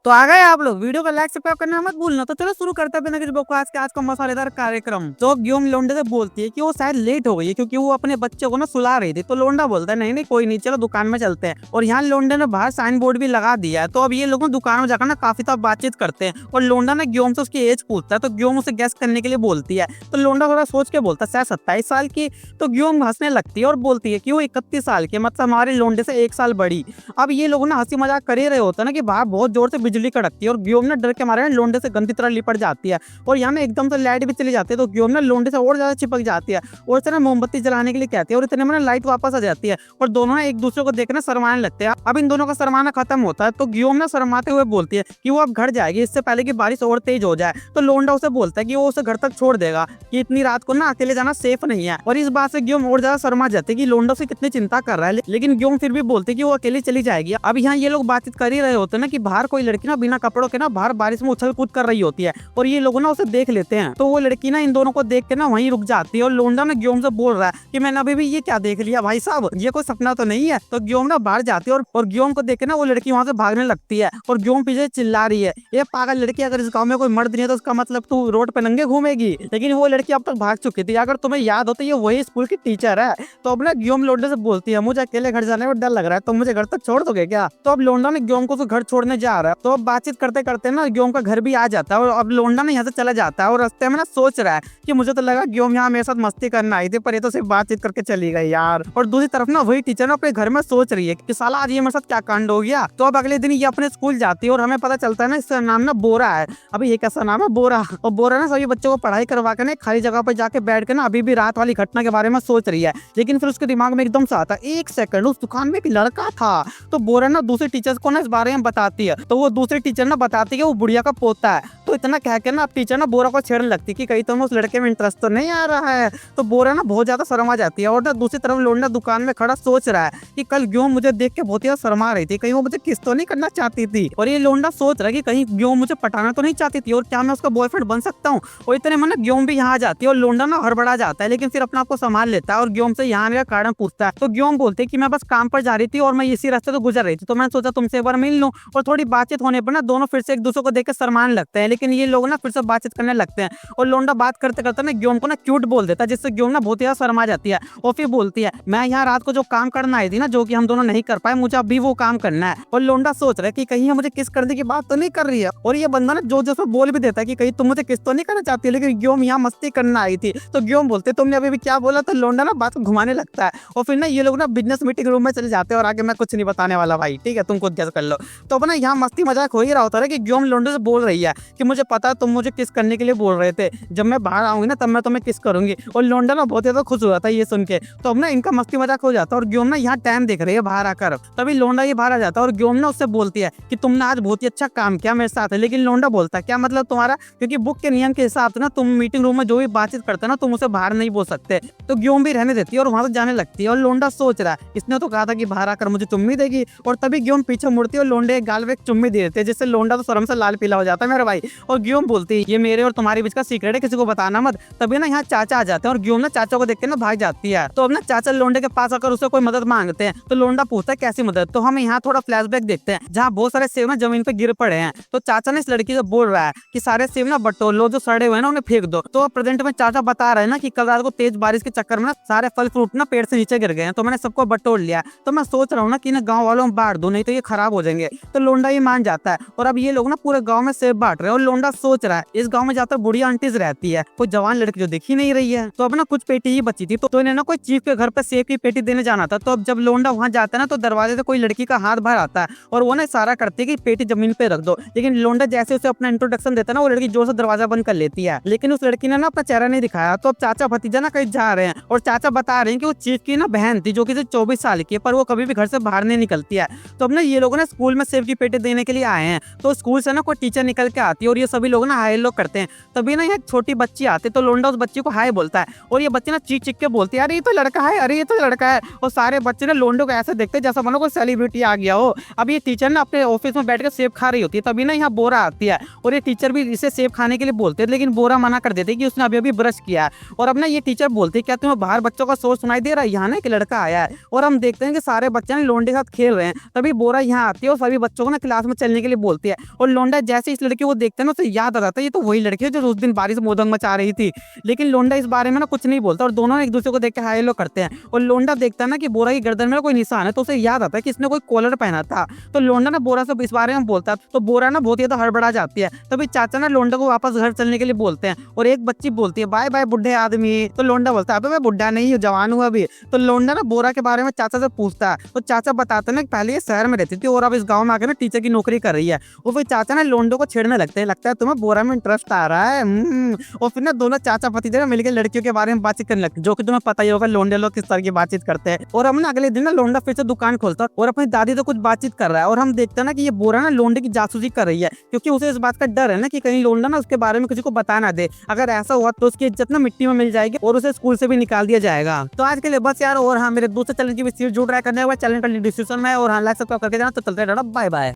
तो आ गए आप लोग। वीडियो को लाइक सब्सक्राइब करना मत भूलना। तो चलो शुरू करते हैं बिना किसी बकवास के आज का मसालेदार कार्यक्रम। तो ग्योम लोंडे से बोलती है कि वो शायद लेट हो गई है क्योंकि वो अपने बच्चे को ना सुला रही थी। तो लोंडा बोलता है नहीं नहीं कोई नहीं, चलो दुकान में चलते हैं। और यहाँ लोंडे ने बाहर साइन बोर्ड भी लगा दिया है। तो अब ये लोग दुकान में जाकर ना काफी तब बातचीत करते हैं और लोंडा ने ग्योम से उसकी एज पूछता है। तो ग्योम उसे गैस करने के लिए बोलती है। तो लोंडा थोड़ा सोच के बोलता है शायद 27 साल की। तो ग्योम हंसने लगती है और बोलती है कि वो 31 साल की, मतलब हमारे लोंडे से 1 साल बड़ी। अब ये लोग ना हंसी मजाक कर ही रहे होते हैं ना कि बाहर बहुत जोर से बिजली कड़कती है और ग्योम ना डर के मारे लोंडे से गंदी तरह लिपट जाती है। और यहाँ में एकदम से लाइट भी चली जाती है। तो ग्योम ना लोंडे से और ज्यादा चिपक जाती है और से ना मोमबत्ती जलाने के लिए कहती है और इतने में लाइट वापस आ जाती है और दोनों ना एक दूसरे को देखना शर्माने लगते हैं। अब इन दोनों का शर्माना खत्म होता है। तो ग्योम ना शर्माते हुए बोलती है कि वो अब घर जाएगी इससे पहले कि बारिश और तेज हो जाए। तो लोंडा उसे बोलता है कि वो उसे घर तक छोड़ देगा कि इतनी रात को ना अकेले जाना सेफ नहीं है। और इस बात से ग्योम और ज्यादा शर्मा जाती है कि लोंडा से कितनी चिंता कर रहा है, लेकिन ग्योम फिर भी बोलती है कि वो अकेली चली जाएगी। अब यहाँ ये लोग बातचीत कर ही रहे होते हैं ना कि बाहर कोई लड़की ना बिना कपड़ों के ना बाहर बारिश में उछल कूद कर रही होती है और ये लोग ना उसे देख लेते हैं। तो वो लड़की ना इन दोनों को देख के ना वहीं रुक जाती है और लोंडा ना ग्योम से बोल रहा है कि मैंने अभी भी ये क्या देख लिया भाई साहब, ये कोई सपना तो नहीं है। तो ग्योम ना बाहर जाती है और ग्योम को देख के ना वो लड़की वहां से भागने लगती है और ग्योम पीछे चिल्ला रही है ये पागल लड़की, अगर इस गाँव में कोई मर्द नहीं है तो उसका मतलब तू रोड पे नंगे घूमेगी। लेकिन वो लड़की अब तक भाग चुकी थी। अगर तुम्हें याद हो तो ये वही स्कूल की टीचर है। तो अब ना ग्योम लोंडे से बोलती है मुझे अकेले घर जाने में डर लग रहा है, तो मुझे घर तक छोड़ दोगे क्या। तो अब लोंडा ने ग्योम को घर छोड़ने जा रहा है। तो अब बातचीत करते करते ना ग्योम का घर भी आ जाता है और अब लोंडा ना यहाँ से चला जाता है और रास्ते में ना सोच रहा है कि मुझे तो लगा ग्योम यहाँ मेरे साथ मस्ती करना आई थी, पर ये तो सिर्फ बातचीत करके चली गई यार। और दूसरी तरफ ना वही टीचर ना अपने घर में सोच रही है कि साला आज ये मेरे साथ क्या कांड हो गया। तो अब अगले दिन ये अपने स्कूल जाती है और हमें पता चलता है ना इसका नाम ना बोरा है। अभी ये कैसा नाम है बोरा। और बोरा ना सभी बच्चों को पढ़ाई करवा के ना खाली जगह पर जाके बैठ के ना अभी भी रात वाली घटना के बारे में सोच रही है। लेकिन फिर उसके दिमाग में एकदम से आता है एक सेकंड उस दुकान में एक लड़का था। तो बोरा ना दूसरे टीचर को ना इस बारे में बताती है। तो वो दूसरी टीचर ना बताती है वो बुढ़िया का पोता है। तो इतना कह के ना अब टीचर ना बोरा को छेड़ने लगती कि कहीं तुम्हें उस लड़के में इंटरेस्ट तो नहीं आ रहा है। तो बोरा ना बहुत ज्यादा शर्मा जाती है और ना दूसरी तरफ लोंडा दुकान में खड़ा सोच रहा है कि कल ग्योम मुझे देख के बहुत ज्यादा शर्मा रही थी, कहीं वो मुझे किस तो नहीं करना चाहती थी। और ये लोंडा सोच रहा है कि कहीं ग्योम मुझे पटाना तो नहीं चाहती थी और क्या मैं उसका बॉयफ्रेंड बन सकता हूँ। और इतने में ना ग्योम भी यहाँ आ जाती है और लोंडा ना हड़बड़ा जाता है, लेकिन फिर अपने आप को संभाल लेता है और ग्योम से यहाँ आने का कारण पूछता है। तो ग्योम बोलते कि मैं बस काम पर जा रही थी और मैं इसी रास्ते तो गुजर रही थी, तो मैंने सोचा तुमसे एक बार मिल लूं। और थोड़ी बातचीत होने पर ना दोनों फिर से एक दूसरे को देख के शर्माने लगते हैं, लेकिन ये लोग ना फिर से बातचीत करने लगते हैं और लोंडा बात करते करते ना ग्योम को ना क्यूट बोल देता है, जिससे ग्योम ना बहुत ज्यादा शर्मा जाती है। और फिर बोलती है मैं यहाँ रात को जो काम करना आई थी ना, जो कि हम दोनों नहीं कर पाए, मुझे अभी वो काम करना है। और लोंडा सोच रहा है कि कहीं मुझे किस करने की बात तो नहीं कर रही है। और ये बंदा ना जो जो बोल भी देता है कि कहीं तुम मुझे किस तो नहीं करना चाहती, लेकिन ग्योम यहाँ मस्ती करना आई थी। तो ग्योम बोलते तुमने अभी भी क्या बोला। तो लोंडा ना बात को घुमाने लगता है और फिर ना ये लोग ना बिजनेस मीटिंग रूम में चले जाते हैं और आगे मैं कुछ नहीं बताने वाला भाई, ठीक है, तुम खुद गेस कर लो। तो अपना यहाँ मस्ती मजाक हो ही रहा होता है कि ग्योम लोंडे से बोल रही है कि मुझे पता तुम मुझे किस करने के लिए बोल रहे थे, जब मैं बाहर आऊंगी ना तब मैं तुम्हें किस करूंगी। और लोंडा ना बहुत ज्यादा खुश हुआ था ये सुन के। तो अब ना इनका मस्ती मजाक हो जाता है और ग्योम ना यहाँ टाइम देख रही है बाहर आकर। तभी लोंडा ये बाहर आ जाता है और ग्योम ना उससे बोलती है कि तुमने आज बहुत ही अच्छा काम किया मेरे साथ। लेकिन लोंडा बोलता है क्या मतलब तुम्हारा, क्योंकि बुक के नियम के हिसाब से ना तुम मीटिंग रूम में जो भी बातचीत करते ना तुम उसे बाहर नहीं बोल सकते। तो ग्योम भी रहने देती है और वहां से जाने लगती है। और लोंडा सोच रहा है इसने तो कहा था कि बाहर आकर मुझे चुम्मी देगी। और तभी ग्योम पीछे मुड़ती है और लोंडे एक गाल में एक चुम्मी दे देते हैं, जिससे लोंडा तो शर्म से लाल पीला हो जाता है मेरे भाई। और ग्योम बोलती है ये मेरे और तुम्हारे बीच का सीक्रेट है, किसी को बताना मत। तभी ना यहाँ चाचा आ जाते हैं और ग्योम ना चाचा को देख के ना भाग जाती है। तो अब ना चाचा लोंडे के पास आकर उसे कोई मदद मांगते हैं। तो लोंडा पूछता है कैसी मदद। तो हम यहाँ थोड़ा फ्लैशबैक देखते हैं जहाँ बहुत सारे सेब ना जमीन पे गिर पड़े हैं। तो चाचा ने इस लड़की से बोल रहा है कि सारे सेब ना बटोर लो, जो सड़े हुए हैं ना उन्हें फेंक दो। तो प्रेजेंट में चाचा बता रहे हैं ना कि कल रात को तेज बारिश के चक्कर में ना सारे फल फ्रूट ना पेड़ से नीचे गिर गए हैं, तो मैंने सबको बटोर लिया। तो मैं सोच रहा हूँ ना कि इन्हें गाँव वालों में बांट दो, नहीं तो ये खराब हो जाएंगे। तो लोंडा ये मान जाता है और अब ये लोग ना पूरे गाँव में सेब बांट रहे हैं। और लोंडा सोच रहा है इस गाँव में ज्यादातर बुढ़िया आंटीज रहती है, कोई जवान लड़की जो दिख ही नहीं रही है। तो अब ना कुछ पेटी ही बची थी, तो इन्हें ना कोई चीफ के घर पे सेब की पेटी देने जाना था। तो अब जब लोंडा वहाँ जाता है ना तो दरवाजे से कोई लड़की का हाथ बाहर आता है और वो ना इशारा करती है कि पेटी जमीन पे रख दो। लेकिन लोंडा जैसे उसे अपना इंट्रोडक्शन देता है ना वो लड़की जोर से दरवाजा बंद कर लेती है, लेकिन उस लड़की ने ना अपना चेहरा नहीं दिखाया। तो अब चाचा भतीजा ना कहीं जा रहे हैं और चाचा बता रहे हैं कि वो चीफ की ना बहन थी जो कि 24 साल की है, पर वो कभी भी घर से बाहर नहीं निकलती है। तो अब ना ये लोग ना स्कूल में सेब की पेटी देने के लिए आए हैं। तो स्कूल से ना कोई टीचर निकल के आती है और ये सभी लोग ना हाय हेलो करते हैं। तभी ना यहाँ एक छोटी बच्ची आती है, तो लोंडा उस बच्ची को हाय बोलता है और ये बच्ची ना चीख चीख के बोलती है, अरे ये तो लड़का है, अरे ये तो लड़का है। और सारे बच्चे ना लोंडो को ऐसे देखते हैं जैसा मानो कोई सेलिब्रिटी आ गया हो। अब ये टीचर ना अपने ऑफिस में बैठ कर सेब खा रही होती है, तभी ना यहाँ बोरा आती है और ये टीचर भी इसे सेब खाने के लिए बोलते हैं, लेकिन बोरा मना कर देते हैं कि उसने अभी अभी ब्रश किया है। और अब ना ये टीचर बोलती है, क्या तुम्हें बाहर बच्चों का शोर सुनाई दे रहा है? यहाँ ना एक लड़का आया है। और हम देखते हैं कि सारे बच्चे ना लोंडे के साथ खेल रहे हैं। तभी बोरा यहाँ आती है और सभी बच्चों को ना क्लास में चलने के लिए बोलती है। और लोंडा जैसे इस लड़की को देखते हैं ना, उसे याद आ जाता है ये तो वही लड़की है जो उस दिन बारिश में मोदंग मचा रही थी। लेकिन लोंडा इस बारे में ना कुछ नहीं बोलता और दोनों एक दूसरे को देख के हाय हेलो करते हैं। और लोंडा देखता है ना कि बोरा की गर्दन में कोई निशान है, तो उसे याद आता है कि इसने कोई कॉलर पहना था। तो लोंडा ना बोरा से इस बारे में बोलता है, तो बोरा ना बहुत ज्यादा हड़बड़ा जाती है। तभी चाचा ना लोंडा को वापस घर चलने के लिए बोलते हैं और एक बच्ची बोलती है, बाय बाय बुढ़े आदमी। तो लोंडा बोलता है, अबे मैं बुढ़ा नहीं हूँ, जवान हूँ अभी। तो लोंडा ना बोरा के बारे में चाचा से पूछता है, तो चाचा बताते हैं ना पहले ये शहर में रहती थी और अब इस गाँव में आकर ना टीचर की नौकरी कर रही है। और फिर चाचा ना लोंडो को छेड़ने लगते हैं, लगता है तुम्हें बोरा में इंटरेस्ट आ रहा है। और फिर ना दोनों चाचा भतीजे मिलकर लड़कियों के बारे में बातचीत करने लगते हैं, जो कि तुम्हें पता ही होगा लोंडे लोग किस तरह की बातचीत करते हैं। और हम ना अगले दिन ना लोंडा फिर से दुकान खोलता है और अपनी दादी से कुछ बातचीत कर रहा है। और हम देखते हैं ना कि ये बोरा ना लोंडे की जासूसी कर रही है, क्योंकि उसे इस बात का डर है ना कि कहीं लोंडा ना उसके बारे में किसी को बता ना दे। अगर ऐसा हुआ तो उसकी इज्जत ना मिट्टी में मिल जाएगी और उसे स्कूल से भी निकाल दिया जाएगा। तो आज के लिए बस यार, और हाँ मेरे दूसरे चैनल की भी सीरीज जुड़ रहा है करने के बाद चैनल का डिस्क्रिप्शन में, और हाँ लाइक सब्सक्राइब करके जाना। तो चलते हैं, बाय बाय।